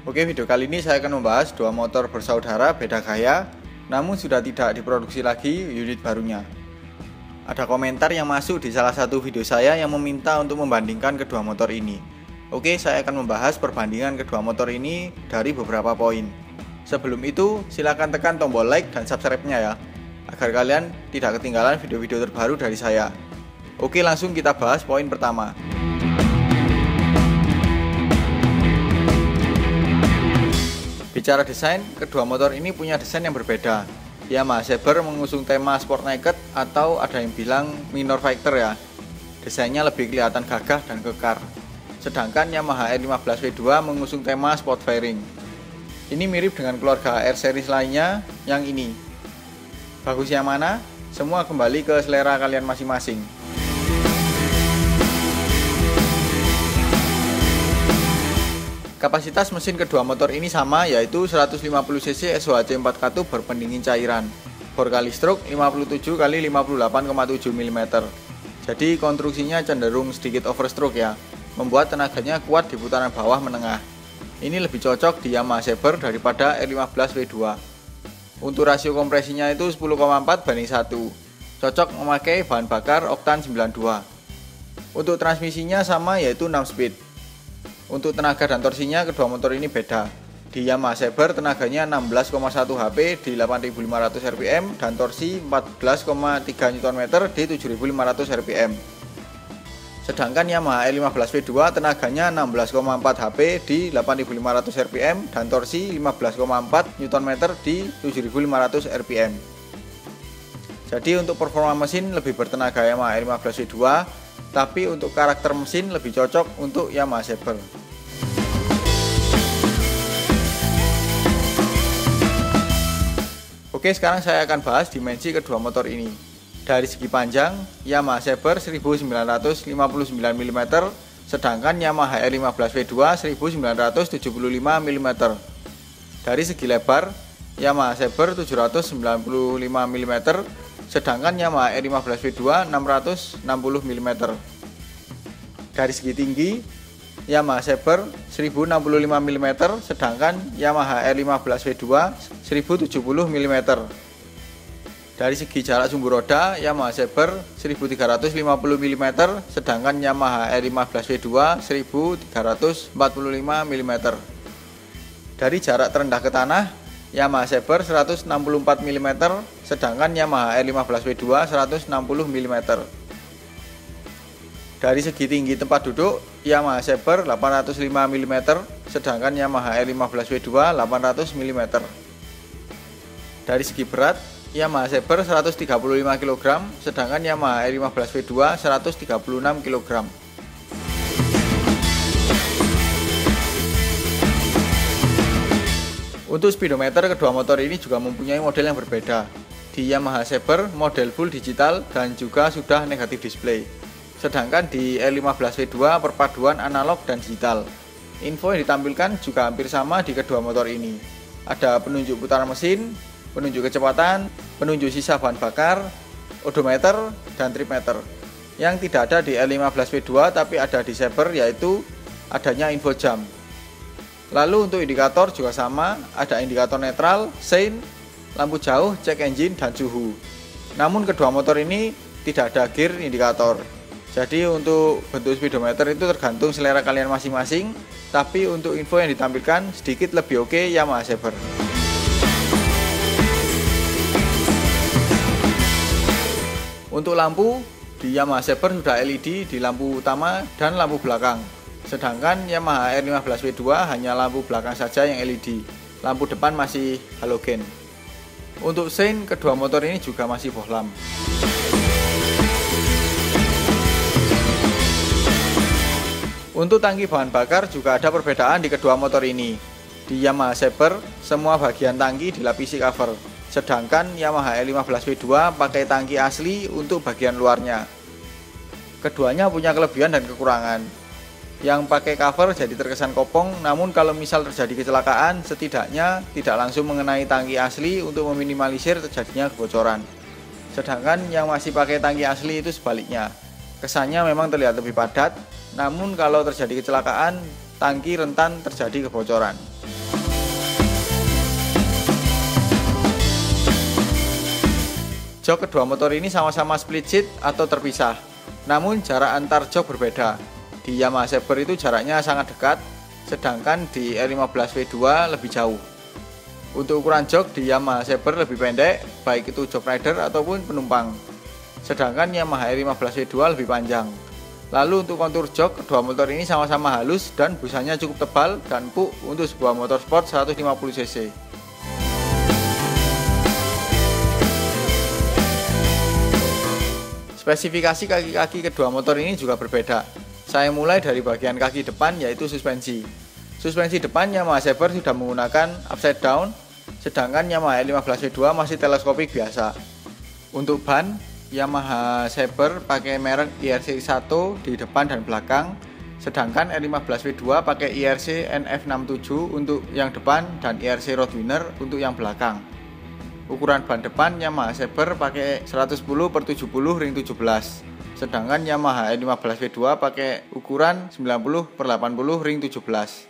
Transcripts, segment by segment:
Oke, video kali ini saya akan membahas dua motor bersaudara beda gaya, namun sudah tidak diproduksi lagi unit barunya. Ada komentar yang masuk di salah satu video saya yang meminta untuk membandingkan kedua motor ini. Oke, saya akan membahas perbandingan kedua motor ini dari beberapa poin. Sebelum itu, silakan tekan tombol like dan subscribe-nya ya, agar kalian tidak ketinggalan video-video terbaru dari saya. Oke, langsung kita bahas poin pertama. Bicara desain, kedua motor ini punya desain yang berbeda. Yamaha Saber mengusung tema Sport Naked atau ada yang bilang Minor Fighter ya. Desainnya lebih kelihatan gagah dan kekar. Sedangkan Yamaha R15 V2 mengusung tema Sport Fairing. Ini mirip dengan keluarga R series lainnya yang ini. Bagus yang mana? Semua kembali ke selera kalian masing-masing. Kapasitas mesin kedua motor ini sama, yaitu 150 cc SOHC 4 katup berpendingin cairan. Bor kali stroke 57 x 58,7 mm. Jadi konstruksinya cenderung sedikit overstroke ya, membuat tenaganya kuat di putaran bawah menengah. Ini lebih cocok di Yamaha Saber daripada R15 V2. Untuk rasio kompresinya itu 10,4 banding 1. Cocok memakai bahan bakar oktan 92. Untuk transmisinya sama, yaitu 6 speed. Untuk tenaga dan torsinya kedua motor ini beda. Di Yamaha Saber tenaganya 16,1 HP di 8500 rpm dan torsi 14,3 Nm di 7500 rpm. Sedangkan Yamaha R15 V2 tenaganya 16,4 HP di 8500 rpm dan torsi 15,4 Nm di 7500 rpm. Jadi untuk performa mesin lebih bertenaga Yamaha R15 V2, tapi untuk karakter mesin lebih cocok untuk Yamaha Saber. Oke, sekarang saya akan bahas dimensi kedua motor ini. Dari segi panjang, Yamaha Saber 1959 mm, sedangkan Yamaha R15 V2 1975 mm. Dari segi lebar, Yamaha Saber 795 mm, sedangkan Yamaha R15 V2 660 mm. Dari segi tinggi, Yamaha Saber 1065 mm, sedangkan Yamaha R15 V2 1070 mm. Dari segi jarak sumbu roda, Yamaha Saber 1350 mm, sedangkan Yamaha R15 V2 1345 mm. Dari jarak terendah ke tanah, Yamaha Saber 164 mm, sedangkan Yamaha R15 V2 160 mm. Dari segi tinggi tempat duduk, Yamaha Saber 805 mm, sedangkan Yamaha R15 V2 800 mm. Dari segi berat, Yamaha Saber 135 kg, sedangkan Yamaha R15 V2 136 kg. Untuk speedometer kedua motor ini juga mempunyai model yang berbeda. Di Yamaha Saber model full digital dan juga sudah negatif display. Sedangkan di R15 V2 perpaduan analog dan digital. Info yang ditampilkan juga hampir sama di kedua motor ini. Ada penunjuk putaran mesin, penunjuk kecepatan, penunjuk sisa bahan bakar, odometer, dan tripmeter. Yang tidak ada di R15 V2 tapi ada di Saber, yaitu adanya info jam. Lalu untuk indikator juga sama, ada indikator netral, sein, lampu jauh, cek engine, dan suhu. Namun kedua motor ini tidak ada gear indikator. Jadi untuk bentuk speedometer itu tergantung selera kalian masing-masing, tapi untuk info yang ditampilkan sedikit lebih oke Yamaha Saber. Untuk lampu, di Yamaha Saber sudah LED di lampu utama dan lampu belakang. Sedangkan Yamaha R15 V2 hanya lampu belakang saja yang LED. Lampu depan masih halogen. Untuk sein, kedua motor ini juga masih bohlam. Untuk tangki bahan bakar juga ada perbedaan di kedua motor ini. Di Yamaha Saber, semua bagian tangki dilapisi cover. Sedangkan Yamaha R15 V2 pakai tangki asli untuk bagian luarnya. Keduanya punya kelebihan dan kekurangan. Yang pakai cover jadi terkesan kopong, namun kalau misal terjadi kecelakaan, setidaknya tidak langsung mengenai tangki asli untuk meminimalisir terjadinya kebocoran. Sedangkan yang masih pakai tangki asli itu sebaliknya. Kesannya memang terlihat lebih padat, namun kalau terjadi kecelakaan, tangki rentan terjadi kebocoran. Jok kedua motor ini sama-sama split seat atau terpisah, namun jarak antar jok berbeda. Di Yamaha Saber itu jaraknya sangat dekat, sedangkan di R15 V2 lebih jauh. Untuk ukuran jok di Yamaha Saber lebih pendek, baik itu jok rider ataupun penumpang. Sedangkan Yamaha R15 V2 lebih panjang. Lalu untuk kontur jok, kedua motor ini sama-sama halus dan busanya cukup tebal dan empuk untuk sebuah motor sport 150 cc. Spesifikasi kaki-kaki kedua motor ini juga berbeda. Saya mulai dari bagian kaki depan, yaitu suspensi. Suspensi depan Yamaha Saber sudah menggunakan upside down, sedangkan Yamaha R15 V2 masih teleskopik biasa. Untuk ban, Yamaha Saber pakai merek IRC 1 di depan dan belakang, sedangkan R15 V2 pakai IRC NF67 untuk yang depan dan IRC Roadwinner untuk yang belakang. Ukuran ban depan Yamaha Saber pakai 110/70 ring 17, sedangkan Yamaha R15 V2 pakai ukuran 90/80 ring 17.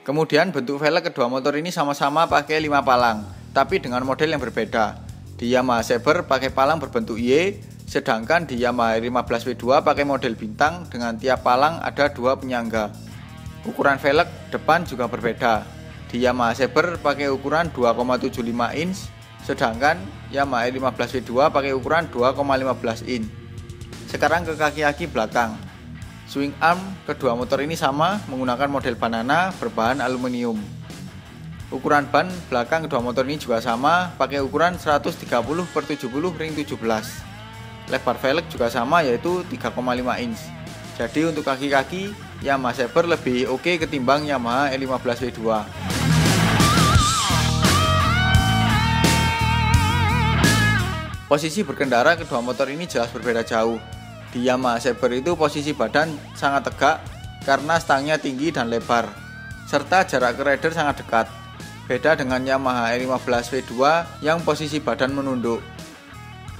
Kemudian bentuk velg kedua motor ini sama-sama pakai 5 palang, tapi dengan model yang berbeda. Di Yamaha Saber pakai palang berbentuk Y, sedangkan di Yamaha R15 V2 pakai model bintang dengan tiap palang ada 2 penyangga. Ukuran velg depan juga berbeda. Di Yamaha Saber pakai ukuran 2,75 inch, sedangkan Yamaha R15 V2 pakai ukuran 2,15 inch. Sekarang ke kaki-kaki belakang. Swing arm kedua motor ini sama, menggunakan model banana berbahan aluminium. Ukuran ban belakang kedua motor ini juga sama, pakai ukuran 130/70 ring 17. Lebar velg juga sama, yaitu 3,5 inch. Jadi untuk kaki-kaki Yamaha Saber lebih oke ketimbang Yamaha R15 V2. Posisi berkendara kedua motor ini jelas berbeda jauh. Di Yamaha Saber itu posisi badan sangat tegak karena stangnya tinggi dan lebar, serta jarak ke rider sangat dekat. Beda dengan Yamaha R15 V2 yang posisi badan menunduk.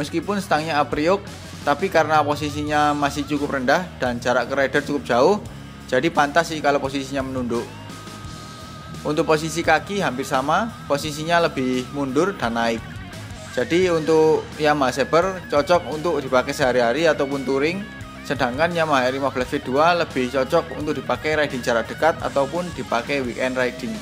Meskipun stangnya apriok, tapi karena posisinya masih cukup rendah dan jarak ke rider cukup jauh, jadi pantas sih kalau posisinya menunduk. Untuk posisi kaki hampir sama, posisinya lebih mundur dan naik. Jadi untuk Yamaha Saber cocok untuk dipakai sehari-hari ataupun touring, sedangkan Yamaha R15 V2 lebih cocok untuk dipakai riding jarak dekat ataupun dipakai weekend riding.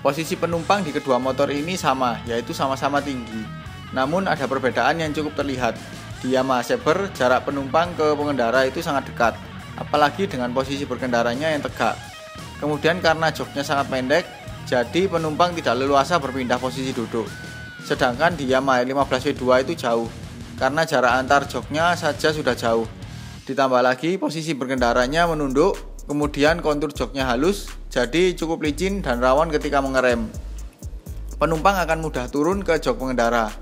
Posisi penumpang di kedua motor ini sama, yaitu sama-sama tinggi. Namun ada perbedaan yang cukup terlihat. Di Yamaha Saber jarak penumpang ke pengendara itu sangat dekat, apalagi dengan posisi berkendaranya yang tegak. Kemudian karena joknya sangat pendek, jadi penumpang tidak leluasa berpindah posisi duduk. Sedangkan di Yamaha R15 V2 itu jauh, karena jarak antar joknya saja sudah jauh. Ditambah lagi posisi berkendaranya menunduk, kemudian kontur joknya halus, jadi cukup licin dan rawan ketika mengerem. Penumpang akan mudah turun ke jok pengendara.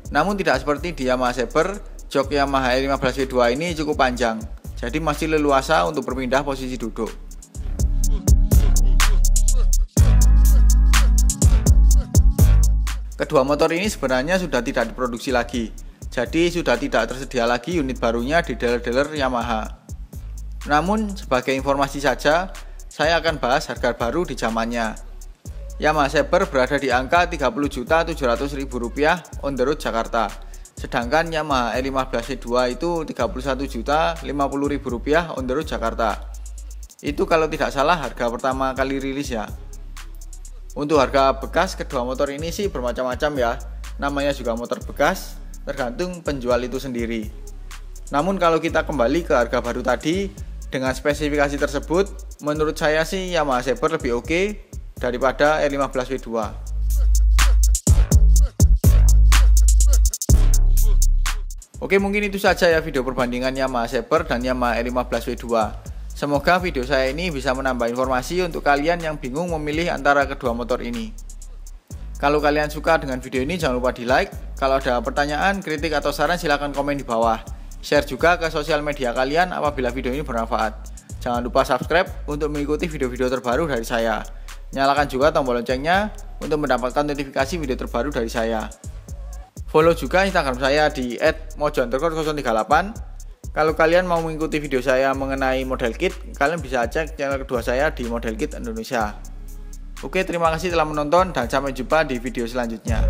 Namun tidak seperti di Yamaha Saber, jok Yamaha R15 V2 ini cukup panjang, jadi masih leluasa untuk berpindah posisi duduk. Kedua motor ini sebenarnya sudah tidak diproduksi lagi, jadi sudah tidak tersedia lagi unit barunya di dealer-dealer Yamaha. Namun sebagai informasi saja, saya akan bahas harga baru di zamannya. Yamaha Saber berada di angka Rp30.700.000 on the road Jakarta, sedangkan Yamaha R15 V2 itu Rp31.050.000 on the road Jakarta. Itu kalau tidak salah harga pertama kali rilis ya. Untuk harga bekas kedua motor ini sih bermacam-macam ya, namanya juga motor bekas, tergantung penjual itu sendiri. Namun kalau kita kembali ke harga baru tadi, dengan spesifikasi tersebut, menurut saya sih Yamaha Saber lebih oke daripada R15 V2. Oke, mungkin itu saja ya video perbandingan Yamaha Saber dan Yamaha R15 V2. Semoga video saya ini bisa menambah informasi untuk kalian yang bingung memilih antara kedua motor ini. Kalau kalian suka dengan video ini jangan lupa di like. Kalau ada pertanyaan, kritik atau saran silahkan komen di bawah. Share juga ke sosial media kalian apabila video ini bermanfaat. Jangan lupa subscribe untuk mengikuti video-video terbaru dari saya. Nyalakan juga tombol loncengnya untuk mendapatkan notifikasi video terbaru dari saya. Follow juga Instagram saya di @mojoundercore038. Kalau kalian mau mengikuti video saya mengenai model kit, kalian bisa cek channel kedua saya di Model Kit Indonesia. Oke, terima kasih telah menonton dan sampai jumpa di video selanjutnya.